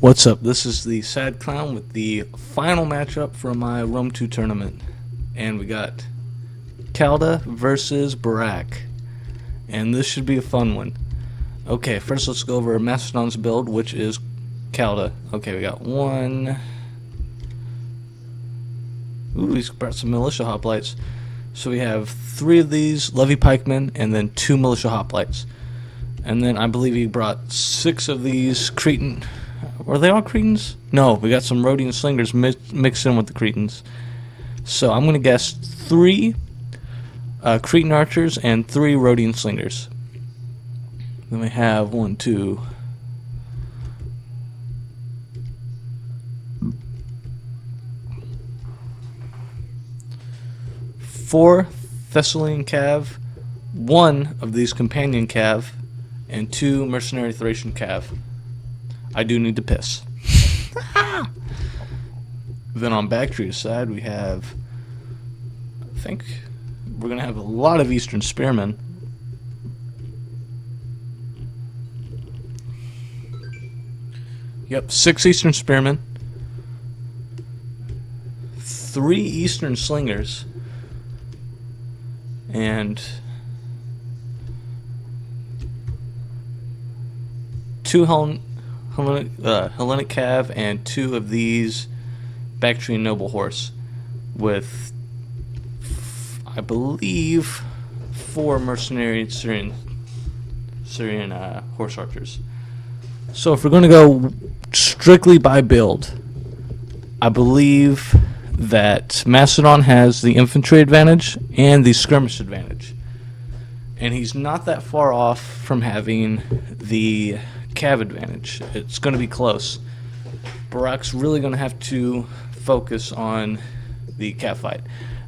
What's up? This is the Sad Clown with the final matchup for my Rome 2 tournament. And we got Kalda versus Barak. And this should be a fun one. Okay, first let's go over Mastodon's build, which is Kalda. Okay, we got one. Ooh, he's brought some militia hoplites. So we have 3 of these Levy Pikemen and then 2 militia hoplites. And then I believe he brought 6 of these Cretan. Were they all Cretans? No, we got some Rhodian slingers mixed in with the Cretans. So I'm going to guess 3 Cretan archers and 3 Rhodian slingers. Then we have 1, 2, 4 Thessalian cav, 1 of these companion cav, and 2 mercenary Thracian cav. I do need to piss. Then on Bactria's side we have, I think we're going to have a lot of Eastern Spearmen. Yep, 6 Eastern Spearmen, 3 Eastern Slingers, and 2 Hellenic Cav and 2 of these Bactrian Noble Horse with, I believe, 4 mercenary Syrian horse archers. So if we're going to go strictly by build, I believe that Mastodon has the infantry advantage and the skirmish advantage. And he's not that far off from having the cav advantage. It's going to be close. Barak's really going to have to focus on the cav fight.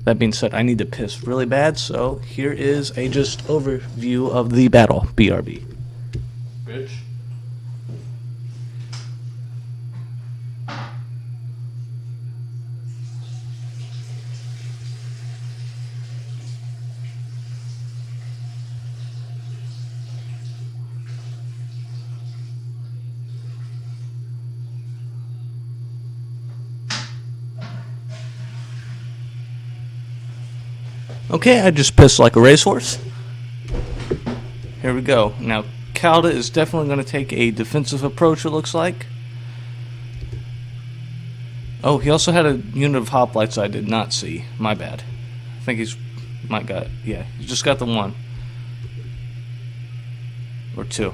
That being said, I need to piss really bad, so here is a just overview of the battle. BRB. Bitch. Okay, I just pissed like a racehorse. Here we go. Now, Kalda is definitely going to take a defensive approach, it looks like. Oh, he also had a unit of hoplites I did not see. My bad. I think he's he's just got the 1. Or 2.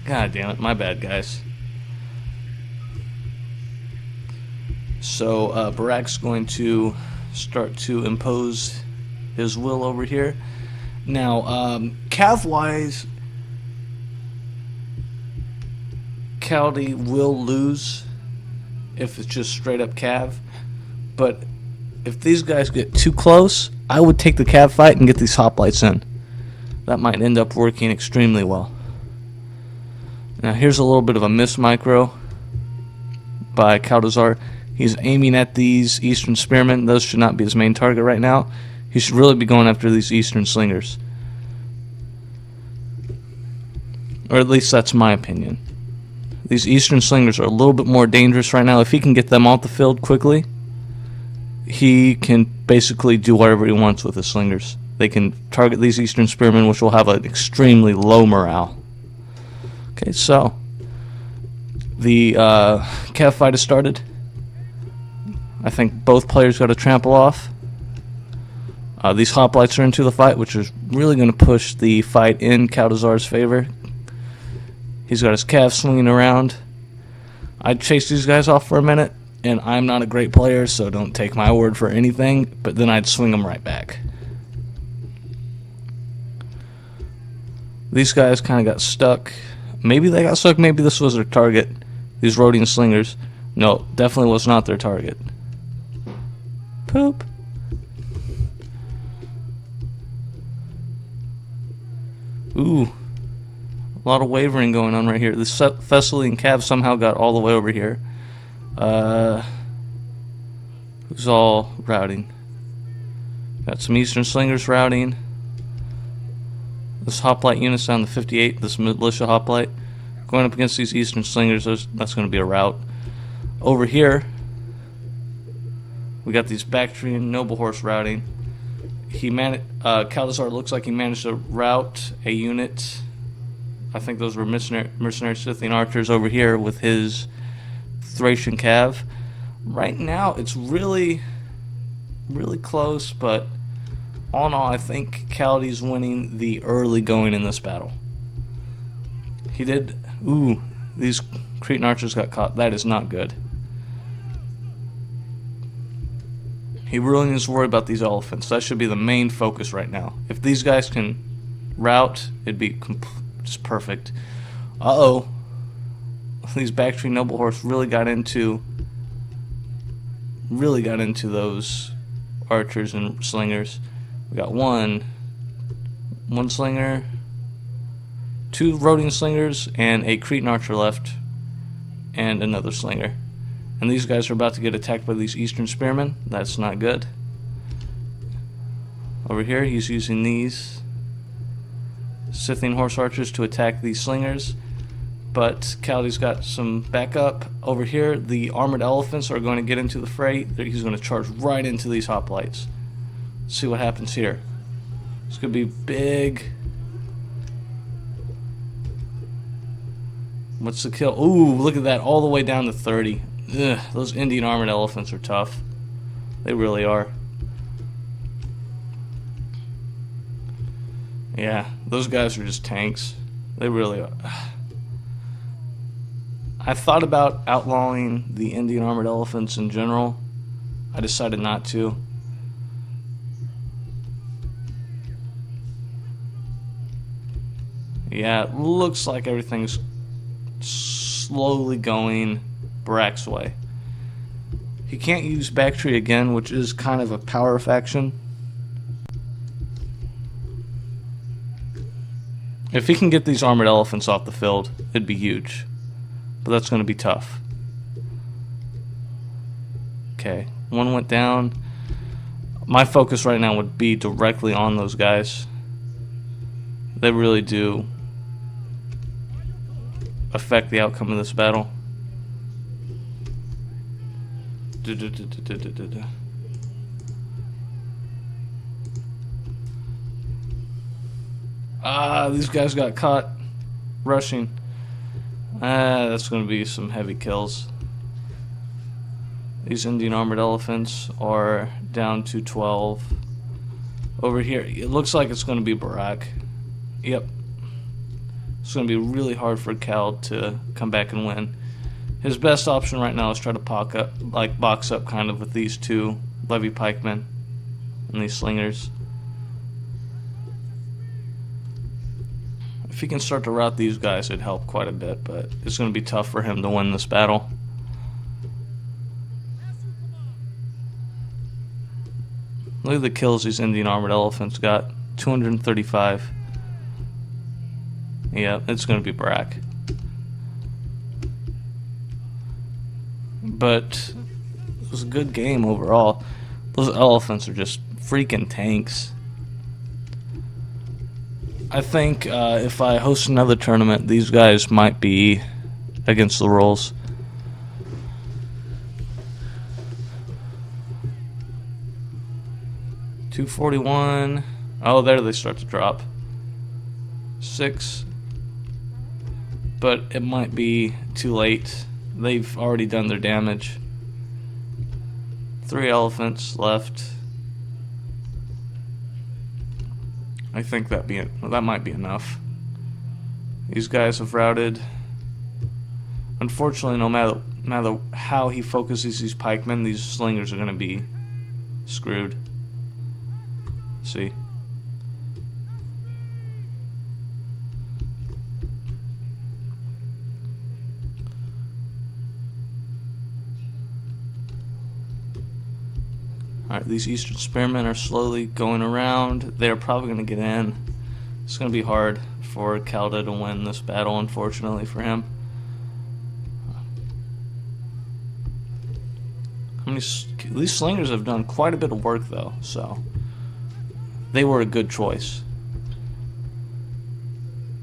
God damn it, my bad, guys. So, Barak's going to start to impose his will over here. Now, cav-wise, Kaldi will lose if it's just straight up cav, but if these guys get too close, I would take the cav fight and get these hoplites in. That might end up working extremely well. Now here's a little bit of a miss micro by Kaldazur. He's aiming at these Eastern Spearmen. Those should not be his main target right now. He should really be going after these Eastern Slingers. Or at least that's my opinion. These Eastern Slingers are a little bit more dangerous right now. If he can get them off the field quickly, he can basically do whatever he wants with his Slingers. They can target these Eastern Spearmen, which will have an extremely low morale. Okay, so the cav fight has started. I think both players got to trample off. These hoplites are into the fight, which is really going to push the fight in Kaldazur's favor. He's got his cav swinging around. I'd chase these guys off for a minute, and I'm not a great player, so don't take my word for anything, but then I'd swing them right back. These guys kind of got stuck. Maybe they got stuck, maybe this was their target. These Rhodian slingers. No, definitely was not their target. Poop. Ooh. A lot of wavering going on right here. This Thessalian cav somehow got all the way over here. Who's all routing? Got some Eastern Slingers routing. This hoplite unit's down to 58, this militia hoplite. Going up against these Eastern Slingers, that's going to be a rout. Over here, we got these Bactrian Noble Horse routing. Kaldazur looks like he managed to rout a unit. I think those were mercenary Scythian archers over here with his Thracian cav. Right now, it's really, really close, but all in all, I think Kaldi's winning the early going in this battle. He did. Ooh, these Cretan archers got caught. That is not good. He really needs to worry about these elephants. That should be the main focus right now. If these guys can rout, it'd be just perfect. Uh-oh. These Bactrian Noble Horse really got into those archers and slingers. We got one slinger, 2 Rhodian slingers, and a Cretan archer left, and another slinger. And these guys are about to get attacked by these Eastern Spearmen. That's not good. Over here, he's using these Scythian horse archers to attack these slingers, but Kaldi's got some backup. Over here, the armored elephants are going to get into the fray. He's going to charge right into these hoplites. Let's see what happens here. It's going to be big. What's the kill? Ooh, look at that, all the way down to 30. Ugh, those Indian armored elephants are tough. They really are. Yeah, those guys are just tanks. They really are. I thought about outlawing the Indian armored elephants in general. I decided not to. Yeah, it looks like everything's slowly going Barak's way. He can't use Bactria again, which is kind of a power faction. If he can get these armored elephants off the field, it'd be huge. But that's going to be tough. Okay, one went down. My focus right now would be directly on those guys. They really do affect the outcome of this battle. These guys got caught rushing. That's going to be some heavy kills. These Indian armored elephants are down to 12. Over here, it looks like it's going to be Barak. Yep. It's going to be really hard for Kald to come back and win. His best option right now is try to box up kind of with these 2 levy pikemen and these slingers. If he can start to rout these guys, it'd help quite a bit, but it's going to be tough for him to win this battle. Look at the kills these Indian armored elephants got. 235. Yeah, it's going to be Barak. But it was a good game overall. Those elephants are just freaking tanks. I think if I host another tournament, these guys might be against the rules. $241. Oh, there they start to drop. 6. But it might be too late. They've already done their damage. 3 elephants left. I think that might be enough. These guys have routed. Unfortunately, no matter how he focuses these pikemen, these slingers are going to be screwed. See. Alright, these Eastern Spearmen are slowly going around. They're probably going to get in. It's going to be hard for Kalda to win this battle, unfortunately for him. These slingers have done quite a bit of work, though, so they were a good choice.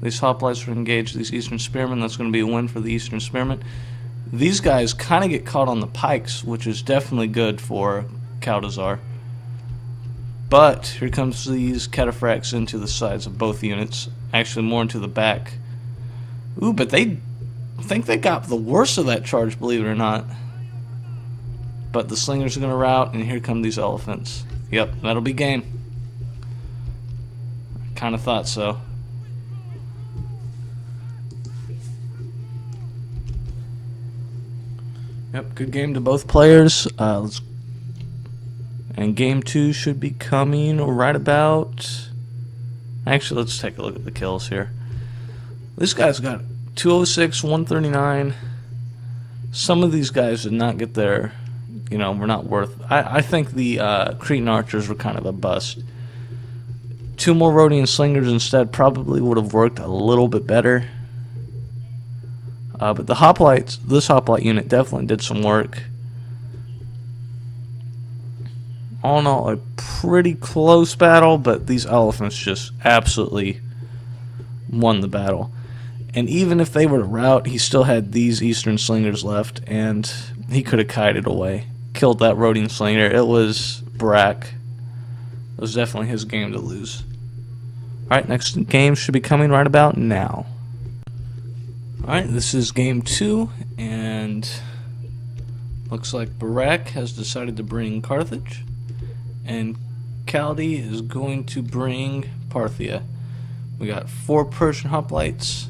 These hoplites are engaged these Eastern Spearmen. That's going to be a win for the Eastern Spearmen. These guys kind of get caught on the pikes, which is definitely good for Kaldazur. But here comes these cataphracts into the sides of both units. Actually, more into the back. Ooh, but they think they got the worst of that charge, believe it or not. But the slingers are going to rout, and here come these elephants. Yep, that'll be game. Kind of thought so. Yep, good game to both players. And game 2 should be coming right about... Actually, let's take a look at the kills here. This guy's got 206, 139. Some of these guys did not get their... were not worth... I think the Cretan archers were kind of a bust. 2 more Rhodian slingers instead probably would have worked a little bit better. But the hoplites, this hoplite unit definitely did some work. All in all, a pretty close battle, but these elephants just absolutely won the battle. And even if they were to rout, he still had these Eastern slingers left, and he could have kited away. Killed that Rhodian slinger. It was Barak. It was definitely his game to lose. Alright, next game should be coming right about now. Alright, this is game 2, and looks like Barak has decided to bring Carthage, and Kaldi is going to bring Parthia. We got 4 Persian hoplites,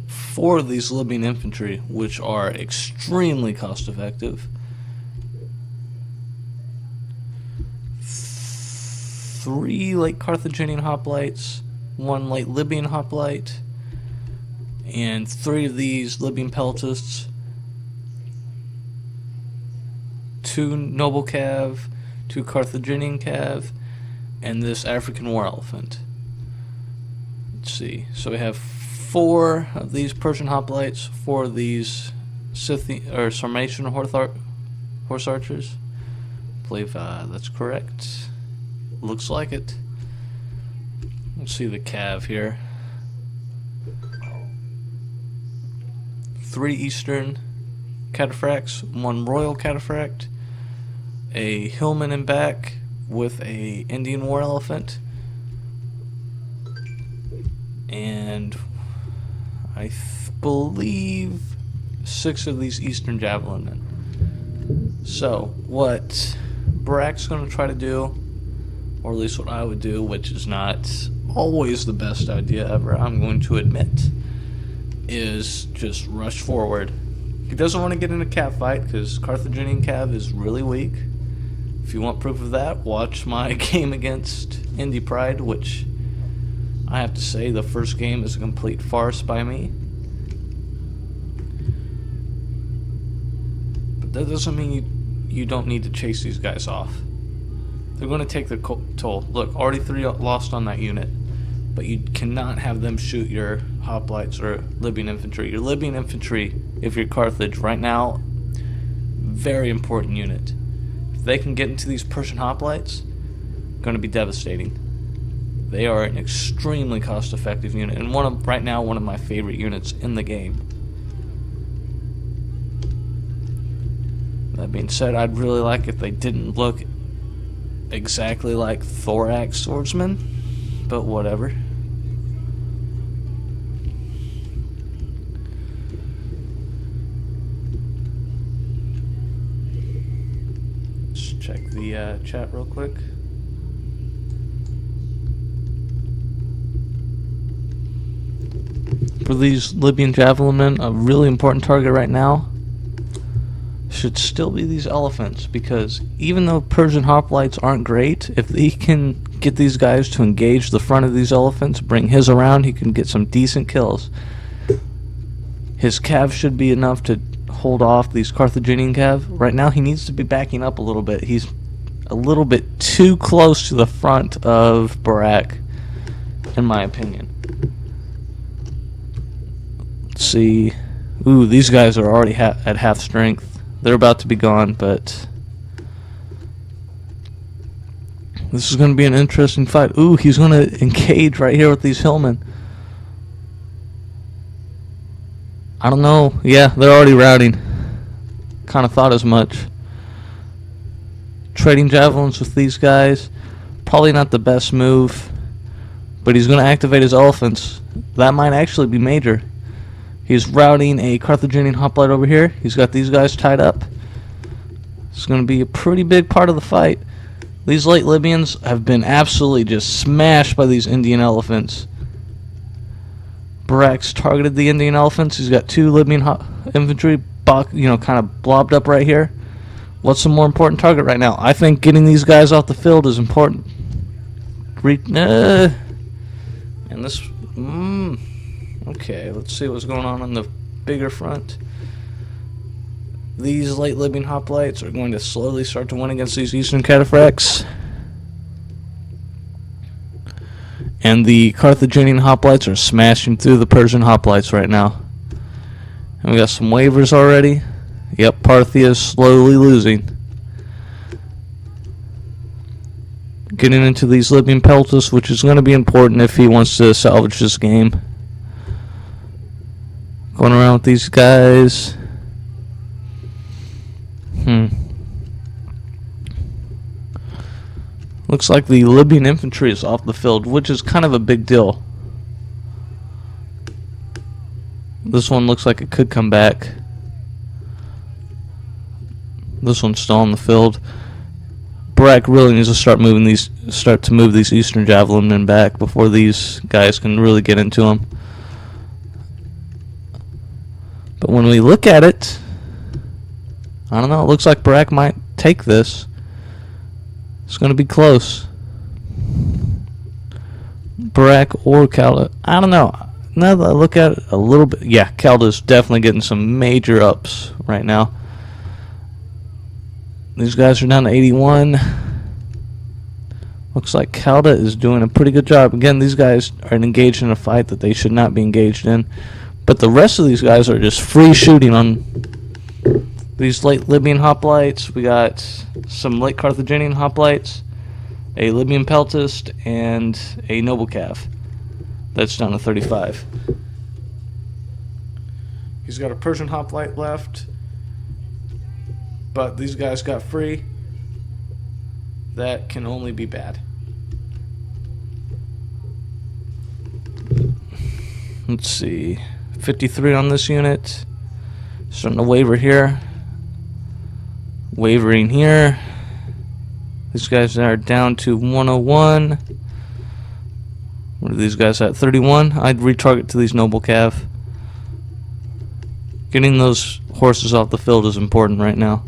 4 of these Libyan infantry, which are extremely cost effective, 3 late Carthaginian hoplites, 1 late Libyan hoplite, and 3 of these Libyan peltists, 2 noble cav, 2 Carthaginian cav, and this African war elephant. Let's see. So we have 4 of these Persian hoplites, 4 of these Scythian or Sarmatian horse archers. I believe that's correct. Looks like it. Let's see the cav here. 3 Eastern cataphracts, 1 Royal cataphract, a Hillman in back with a Indian war elephant, and I believe 6 of these Eastern javelin men. So what Barak's going to try to do, or at least what I would do, which is not always the best idea ever, I'm going to admit, is just rush forward. He doesn't want to get in a cav fight because Carthaginian cav is really weak. If you want proof of that, watch my game against Indy Pride, which I have to say the first game is a complete farce by me. But that doesn't mean you don't need to chase these guys off. They're going to take their toll. Look, already 3 lost on that unit. But you cannot have them shoot your hoplites or Libyan infantry. Your Libyan infantry, if you're Carthage, right now, very important unit. If they can get into these Persian hoplites, going to be devastating. They are an extremely cost-effective unit, and right now one of my favorite units in the game. That being said, I'd really like if they didn't look exactly like thorax swordsmen, but whatever. Let's check the chat real quick. For these Libyan javelin men, a really important target right now should still be these elephants, because even though Persian hoplites aren't great, if he can get these guys to engage the front of these elephants, bring his around, he can get some decent kills. His cav should be enough to hold off these Carthaginian cav. Right now he needs to be backing up a little bit. He's a little bit too close to the front of Barak, in my opinion. Let's see. Ooh, these guys are already at half strength. They're about to be gone, but This is going to be an interesting fight. Ooh, he's going to engage right here with these hillmen. I don't know. Yeah, they're already routing. Kind of thought as much. Trading javelins with these guys. Probably not the best move. But he's going to activate his elephants. That might actually be major. He's routing a Carthaginian hoplite over here. He's got these guys tied up. It's going to be a pretty big part of the fight. These late Libyans have been absolutely just smashed by these Indian elephants. Barak's targeted the Indian elephants. He's got 2 Libyan infantry, kind of blobbed up right here. What's the more important target right now? I think getting these guys off the field is important. And this... okay, let's see what's going on the bigger front. These late Libyan hoplites are going to slowly start to win against these eastern cataphracts. And the Carthaginian hoplites are smashing through the Persian hoplites right now. And we got some waivers already. Yep, Parthia is slowly losing. Getting into these Libyan peltas, which is going to be important if he wants to salvage this game. Going around with these guys. Looks like the Libyan infantry is off the field, which is kind of a big deal. This one looks like it could come back. This one's still on the field. Barak really needs to start to move these Eastern Javelin men back before these guys can really get into them. But when we look at it, I don't know, it looks like Barak might take this. It's going to be close. Barak or Kalda. I don't know. Now that I look at it a little bit, yeah, Kalda's definitely getting some major ups right now. These guys are down to 81. Looks like Kalda is doing a pretty good job. Again, these guys are engaged in a fight that they should not be engaged in. But the rest of these guys are just free shooting on these late Libyan hoplites. We got some late Carthaginian hoplites, a Libyan peltist, and a noble cav. That's down to 35. He's got a Persian hoplite left, but these guys got free. That can only be bad. Let's see. 53 on this unit. Starting to waver here. Wavering here. These guys are down to 101. What are these guys at? 31. I'd retarget to these noble cav. Getting those horses off the field is important right now.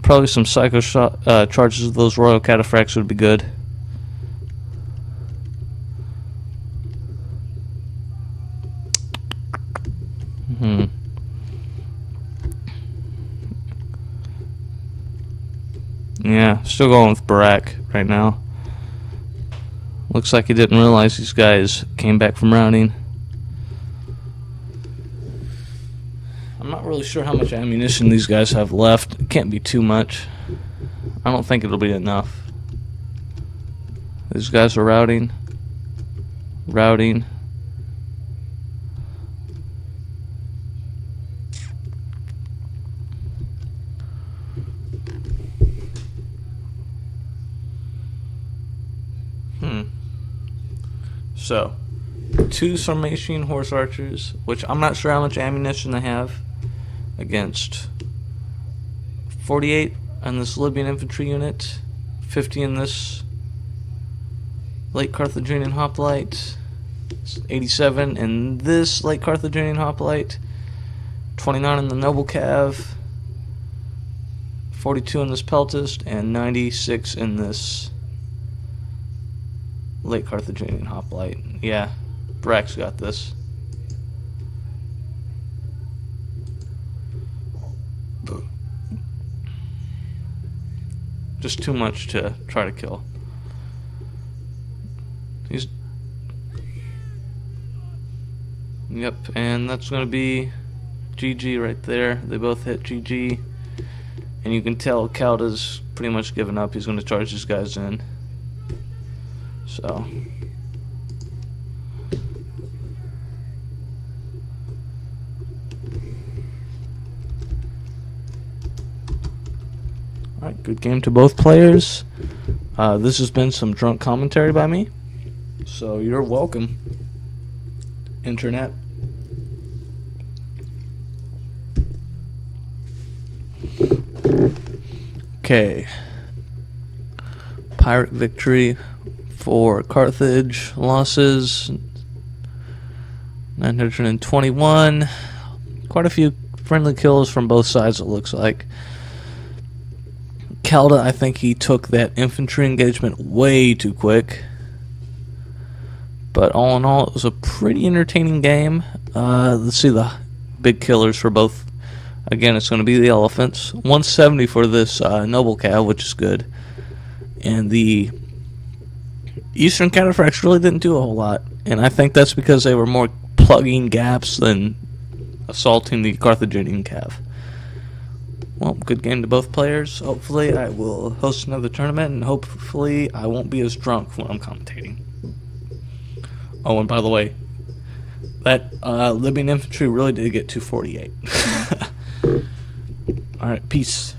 Probably some psycho charges of those royal cataphracts would be good. Yeah, still going with Barak right now. Looks like he didn't realize these guys came back from routing. I'm not really sure how much ammunition these guys have left. It can't be too much. I don't think it'll be enough. These guys are routing. Routing. So, 2 Sarmatian horse archers, which I'm not sure how much ammunition they have, against 48 on this Libyan infantry unit, 50 in this late Carthaginian hoplite, 87 in this late Carthaginian hoplite, 29 in the noble cav, 42 in this peltist, and 96 in this late Carthaginian hoplite. Yeah, Barak's got this. Just too much to try to kill. Yep, and that's going to be GG right there. They both hit GG. And you can tell Kaldazur's pretty much given up. He's going to charge these guys in. So. Alright, good game to both players. This has been some drunk commentary by me. So you're welcome, Internet. Okay. Pirate victory for Carthage. Losses 921. Quite a few friendly kills from both sides, it looks like. Kalda, I think he took that infantry engagement way too quick. But all in all, it was a pretty entertaining game. Let's see the big killers for both. Again, it's going to be the elephants. 170 for this noble cav, which is good. And the Eastern cataphracts really didn't do a whole lot. And I think that's because they were more plugging gaps than assaulting the Carthaginian cav. Well, good game to both players. Hopefully I will host another tournament, and hopefully I won't be as drunk when I'm commentating. Oh, and by the way, that Libyan infantry really did get 248. Alright, peace.